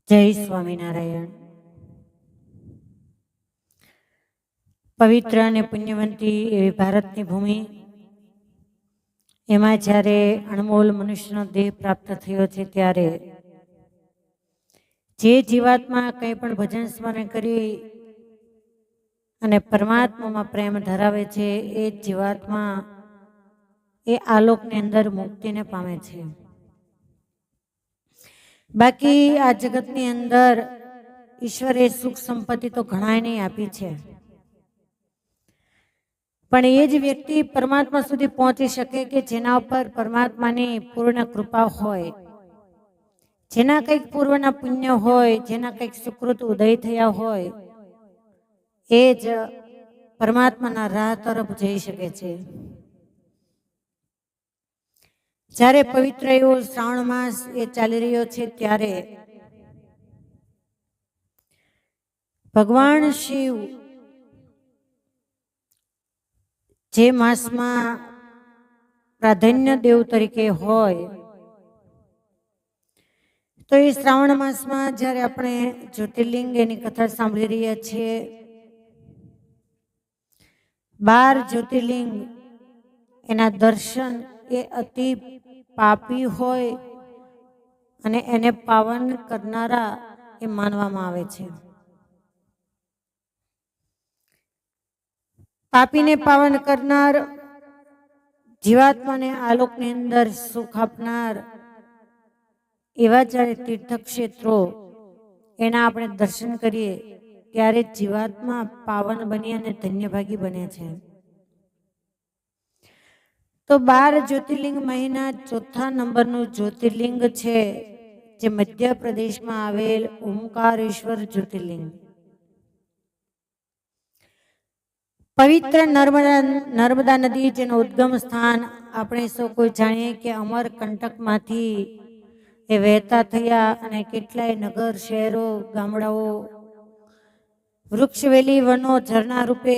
જય સ્વામિનારાયણ. પવિત્ર અને પુણ્યવંતી એવી ભારતની ભૂમિ, એમાં જ્યારે અણમોલ મનુષ્યનો દેહ પ્રાપ્ત થયો છે ત્યારે જે જીવાત્મા કંઈ પણ ભજન સ્મરણ કરી અને પરમાત્મામાં પ્રેમ ધરાવે છે એ જીવાત્મા એ આલોકની અંદર મુક્તિને પામે છે. બાકી આ જગતની અંદર ઈશ્વરે સુખ સંપત્તિ તો ઘણાને આપી છે, પણ એ જ વ્યક્તિ પરમાત્મા સુધી પહોંચી શકે કે જેના ઉપર પરમાત્માની પૂર્ણ કૃપા હોય, જેના કંઈક પૂર્વના પુણ્ય હોય, જેના કંઈક સુકૃત ઉદય થયા હોય, એ જ પરમાત્માના રાહ તરફ જઈ શકે છે. જ્યારે પવિત્ર એવો શ્રાવણ માસ એ ચાલી રહ્યો છે ત્યારે ભગવાન શિવ જે માસમાં પ્રાધાન્ય દેવ તરીકે હોય, તો એ શ્રાવણ માસમાં જ્યારે આપણે જ્યોતિર્લિંગ એની કથા સાંભળી રહ્યા છીએ, 12 જ્યોતિર્લિંગ એના દર્શન એ અતિ પાપી હોય અને એને પાવન કરનારા એ માનવામાં આવે છે. પાપીને પાવન કરનાર, જીવાત્માને આલોકની અંદર સુખ આપનાર એવા જ્યારે તીર્થક્ષેત્રો એના આપણે દર્શન કરીએ ત્યારે જીવાત્મા પાવન બની અને ધન્યભાગી બને છે. તો 12 જ્યોતિર્લિંગ મહિના ચોથા નંબરનું જ્યોતિર્લિંગ છે જે મધ્યપ્રદેશમાં આવેલ ઓમકારેશ્વર જ્યોતિર્લિંગ. પવિત્ર નર્મદા નદી જેનું ઉદ્ગમ સ્થાન આપણે સૌ કોઈ જાણીએ કે અમરકંટકમાંથી એ વહેતા થયા અને કેટલાય નગર, શહેરો, ગામડાઓ, વૃક્ષવેલી, વનો, ઝરણા રૂપે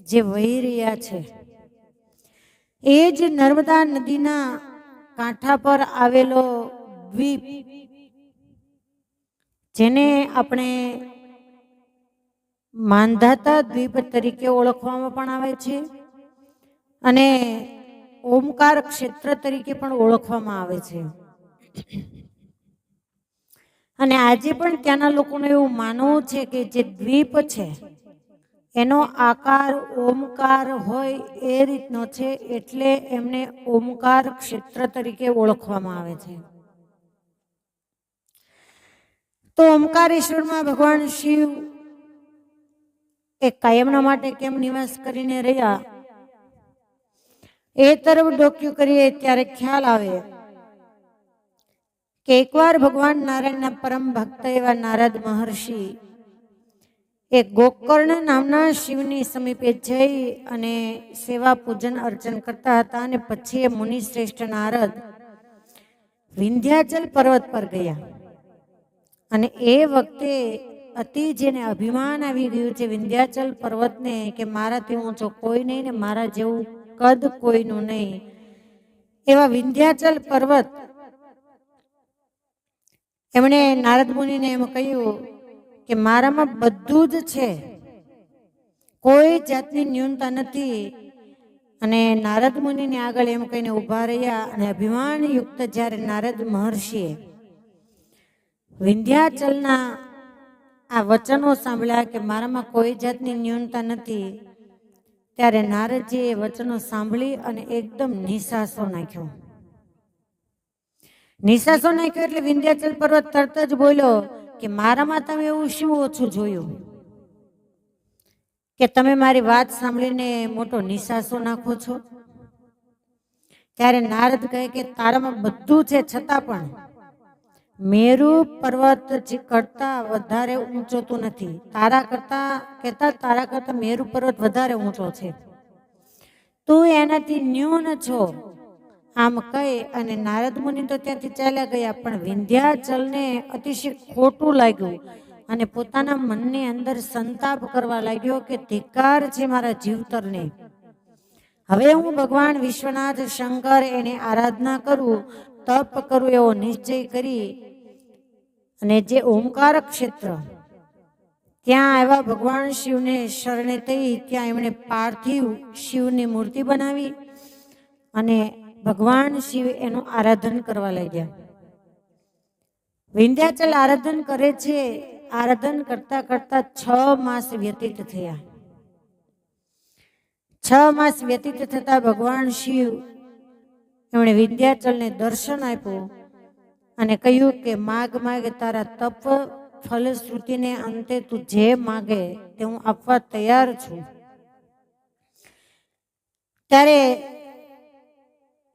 જે વહી રહ્યા છે, એ જ નર્મદા નદીના કાંઠા પર આવેલો દ્વીપ જેને આપણે માંધાતા દ્વીપ તરીકે ઓળખવામાં પણ આવે છે અને ઓમકાર ક્ષેત્ર તરીકે પણ ઓળખવામાં આવે છે. અને આજે પણ ત્યાંના લોકોનું એવું માનવું છે કે જે દ્વીપ છે એનો આકાર ઓમકાર હોય એ રીતનો છે, એટલે એમને ઓમકાર ક્ષેત્ર તરીકે ઓળખવામાં આવે છે. તો ઓમકારેશ્વરમાં ભગવાન શિવ એ કાયમના માટે કેમ નિવાસ કરીને રહ્યા, એ તરફ ડોક્યું કરીએ ત્યારે ખ્યાલ આવે કે એકવાર ભગવાન નારાયણના પરમ ભક્ત એવા નારદ મહર્ષિ એ ગોકર્ણ નામના શિવની સમીપે જઈ અને સેવા પૂજન અર્ચન કરતા હતા અને પછી એ મુનિ શ્રેષ્ઠ નારદ વિંધ્યાચલ પર્વત પર ગયા અને એ વખતે અતિ જેને અભિમાન આવી ગયું છે વિંધ્યાચલ પર્વતને કે મારાથી ઊંચો કોઈ નહીં ને મારા જેવું કદ કોઈનું નહીં, એવા વિંધ્યાચલ પર્વત એમણે નારદ મુનિને એમ કહ્યું કે મારામાં બધું જ છે, કોઈ જાતની ન્યૂનતા નથી. અને નારદ મુનિને આગળ એમ કહીને ઉભા રહ્યા અને અભિમાન યુક્ત જ્યારે નારદ મહર્ષિએ વિંધ્યાચલના આ વચનો સાંભળ્યા કે મારામાં કોઈ જાતની ન્યૂનતા નથી, ત્યારે નારદજીએ એ વચનો સાંભળી અને એકદમ નિસાસો નાખ્યો. નિસાસો નાખ્યો એટલે વિંધ્યાચલ પર્વત તરત જ બોલ્યો કે મારામાં તમે એવું શું ઓછું જોયું કે તમે મારી વાત સાંભળીને મોટો નિસાસો નાખો છો? ત્યારે નારદ કહે કે તારામાં બધું છે છતાં પણ મેરુ પર્વત કરતા વધારે ઊંચો તો નથી, તારા કરતા મેરુ પર્વત વધારે ઊંચો છે, તું એનાથી ન્યૂન છો. આમ કહી અને નારદ મુનિ તો ત્યાંથી ચાલ્યા ગયા, પણ વિંધ્યાચલને અતિશય ખોટું લાગ્યું અને પોતાના મનની અંદર સંતાપ કરવા લાગ્યો કે ધિક્કાર છે મારા જીવતરને. હવે હું ભગવાન વિશ્વનાથ શંકર એની આરાધના કરું, તપ કરું એવો નિશ્ચય કરી અને જે ઓમકાર ક્ષેત્ર ત્યાં આવ્યા ભગવાન શિવને શરણે થઈ ત્યાં એમણે પાર્થિવ શિવની મૂર્તિ બનાવી અને ભગવાન શિવ એનું આરાધન કરવા લાગ્યા. વિંધ્યાચલ આરાધન કરે છે. આરાધન કરતા કરતા 6 માસ વ્યતીત થયા. 6 માસ વ્યતીત થતા ભગવાન શિવ એમણે વિંધ્યાચલને દર્શન આપ્યું અને કહ્યું કે માગ માગ તારા તપ ફલશ્રુતિને અંતે તું જે માગે તે હું આપવા તૈયાર છું. ત્યારે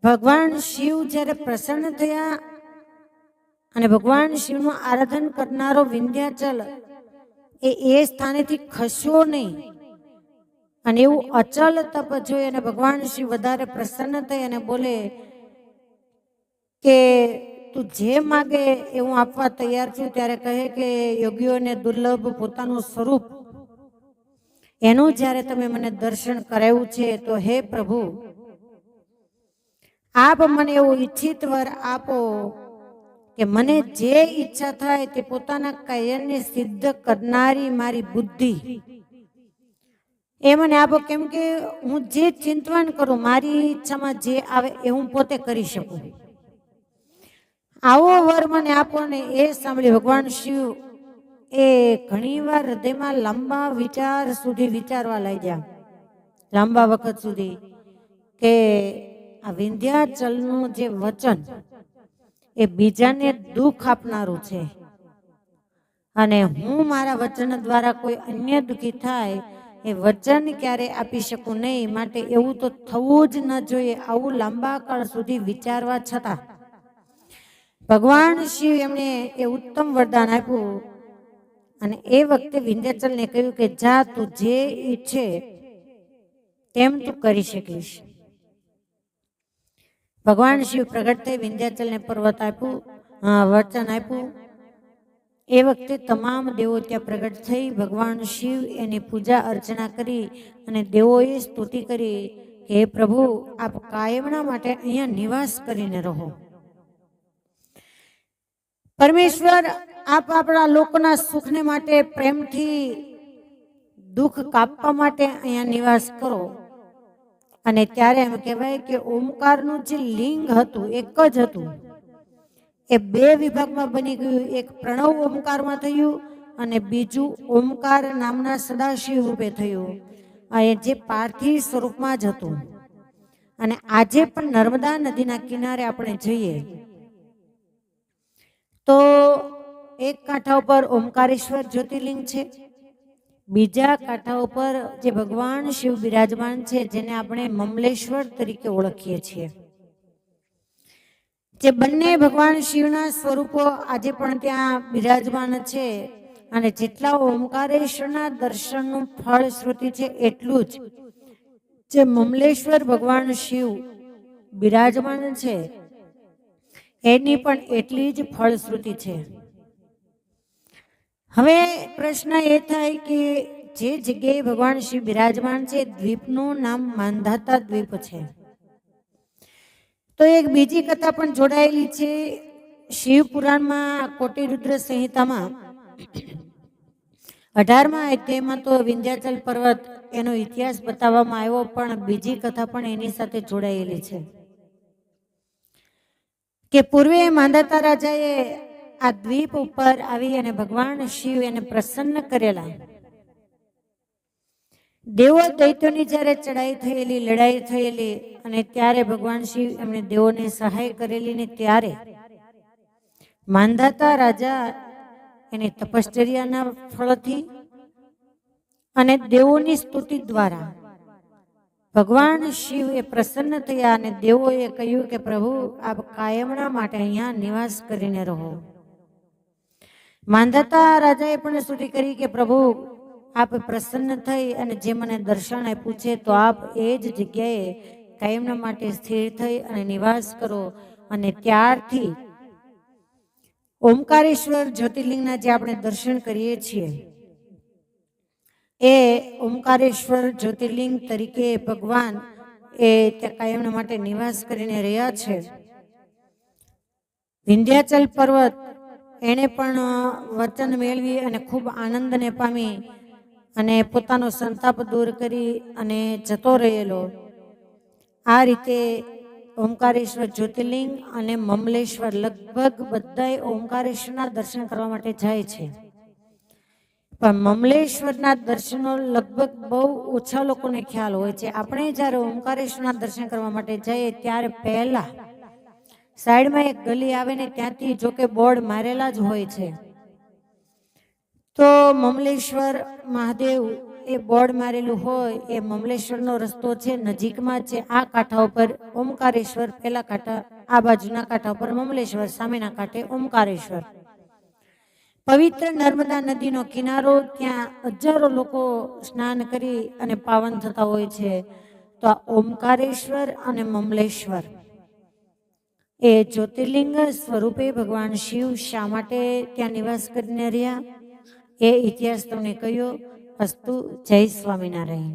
ભગવાન શિવ જ્યારે પ્રસન્ન થયા અને ભગવાન શિવનું આરાધન કરનારો વિંધ્યાચલ એ સ્થાનેથી ખસ્યો નહીં અને એવું અચલ તપ જોઈ અને ભગવાન શિવ વધારે પ્રસન્ન થઈ અને બોલે કે તું જે માગે એ હું આપવા તૈયાર છું. ત્યારે કહે કે યોગીઓને દુર્લભ પોતાનું સ્વરૂપ એનું જ્યારે તમે મને દર્શન કરાવ્યું છે તો હે પ્રભુ આપ મને એવું ઈચ્છિત વર આપો કે મને જે ઈચ્છા થાય તે પોતાના કાયરને સિદ્ધ કરનારી મારી બુદ્ધિ એ મને આપો. કેમ કે હું જે ચિંતન કરું મારી ઈચ્છામાં જે આવે એ હું પોતે કરી શકું. આવો વર મને આપો ને એ સાંભળી ભગવાન શિવ એ ઘણીવાર હૃદયમાં લાંબા વિચાર સુધી વિચારવા લાગ્યા. લાંબા વખત સુધી કે આ વિંધ્યાચલનું જે વચન એ બીજાને દુઃખ આપનારું છે અને હું મારા વચન દ્વારા કોઈ અન્ય દુઃખી થાય એ વચન ક્યારે આપી શકું નહીં. માટે એવું તો થવું જ ન જોઈએ. આવું લાંબા કાળ સુધી વિચારવા છતાં ભગવાન શિવ એમને એ ઉત્તમ વરદાન આપ્યું અને એ વખતે વિંધ્યાચલને કહ્યું કે જા તું જે ઈચ્છે તેમ તું કરી શકીશ. ભગવાન શિવ પ્રગટ થઈ વિંધ્યાચલને પર્વત આપ્યું, વચન આપ્યું. એ વખતે તમામ દેવો ત્યાં પ્રગટ થઈ ભગવાન શિવ એની પૂજા અર્ચના કરી અને દેવોએ સ્તુતિ કરી કે હે પ્રભુ આપ કાયમના માટે અહીંયા નિવાસ કરીને રહો. પરમેશ્વર આપ આપણા લોકોના સુખને માટે પ્રેમથી દુઃખ કાપવા માટે અહીંયા નિવાસ કરો. અને ત્યારે એમ કહેવાય કે ઓમકારનું જે લિંગ હતું એક જ હતું એ 2 વિભાગમાં બની ગયું. એક પ્રણવ ઓમકારમાં થયું અને બીજું ઓમકાર નામના સદાશિવ રૂપે થયું. એ જે પાર્થિવ સ્વરૂપમાં જ હતું. અને આજે પણ નર્મદા નદીના કિનારે આપણે જઈએ તો એક કાંઠા ઉપર ઓમકારેશ્વર જ્યોતિર્લિંગ છે, બીજા કાંઠા ઉપર જે ભગવાન શિવ બિરાજમાન છે જેને આપણે મમલેશ્વર તરીકે ઓળખીએ છીએ. જે બંને ભગવાન શિવના સ્વરૂપો આજે પણ ત્યાં બિરાજમાન છે. અને જેટલા ઓમકારેશ્વરના દર્શનનું ફળશ્રુતિ છે એટલું જ જે મમલેશ્વર ભગવાન શિવ બિરાજમાન છે એની પણ એટલી જ ફળશ્રુતિ છે. હવે પ્રશ્ન એ થાય કે જે જગ્યાએ ભગવાન શિવ બિરાજમાન છે દ્વીપનું નામ માંધાતા દ્વીપ છે. તો એક બીજી કથા પણ જોડાયેલી છે. શિવ પુરાણમાં કોટિરુદ્ર સંહિતામાં 18મા અધ્યાયમાં તો વિંધ્યાચલ પર્વત એનો ઇતિહાસ બતાવવામાં આવ્યો, પણ બીજી કથા પણ એની સાથે જોડાયેલી છે કે પૂર્વે માંધાતા રાજાએ આ દ્વીપ ઉપર આવી અને ભગવાન શિવ એને પ્રસન્ન કરેલા. દેવો દૈત્યોની જ્યારે ચડાઈ થયેલી, લડાઈ થયેલી અને ત્યારે ભગવાન શિવ એમને દેવોને સહાય કરેલી ને ત્યારે માંધાતા રાજા એની તપશ્ચર્યાના ફળથી અને દેવોની સ્તુતિ દ્વારા ભગવાન શિવ એ પ્રસન્ન થયા અને દેવોએ કહ્યું કે પ્રભુ આપ કાયમના માટે અહીંયા નિવાસ કરીને રહો. માંધાતા રાજાએ પણ સ્તુતિ કરી કે પ્રભુ આપ પ્રસન્ન થઈ અને જે મને દર્શન આપ્યું છે તો આપ એ જ જગ્યાએ કાયમના માટે સ્થિર થઈ અને નિવાસ કરો. અને ત્યારથી ઓમકારેશ્વર જ્યોતિર્લિંગના જે આપણે દર્શન કરીએ છીએ એ ઓમકારેશ્વર જ્યોતિર્લિંગ તરીકે ભગવાન એ ત્યાં કાયમના માટે નિવાસ કરીને રહ્યા છે. વિંધ્યાચલ પર્વત એણે પણ વચન મેળવી અને ખૂબ આનંદને પામી અને પોતાનો સંતાપ દૂર કરી અને જતો રહેલો. આ રીતે ઓમકારેશ્વર જ્યોતિર્લિંગ અને મમલેશ્વર લગભગ બધાય ઓમકારેશ્વરના દર્શન કરવા માટે જાય છે, પણ મમલેશ્વરના દર્શનો લગભગ બહુ ઓછા લોકોને ખ્યાલ હોય છે. આપણે જ્યારે ઓમકારેશ્વરના દર્શન કરવા માટે જઈએ ત્યારે પહેલા સાઈડમાં એક ગલી આવે ને ત્યાંથી જો કે બોર્ડ મારેલા જ હોય છે. તો મમલેશ્વર મહાદેવ એ બોર્ડ મારેલું હોય એ મમલેશ્વરનો રસ્તો છે, નજીકમાં છે. આ કાંઠા ઉપર ઓમકારેશ્વર, પેલા કાંઠા આ બાજુના કાંઠા ઉપર મમલેશ્વર, સામેના કાંઠે ઓમકારેશ્વર. પવિત્ર નર્મદા નદીનો કિનારો, ત્યાં હજારો લોકો સ્નાન કરી અને પાવન થતા હોય છે. તો આ ઓમકારેશ્વર અને મમલેશ્વર એ જ્યોતિર્લિંગ સ્વરૂપે ભગવાન શિવ શા માટે ત્યાં નિવાસ કરીને રહ્યા એ ઇતિહાસ તમને કહ્યો. અસ્તુ. જય સ્વામિનારાયણ.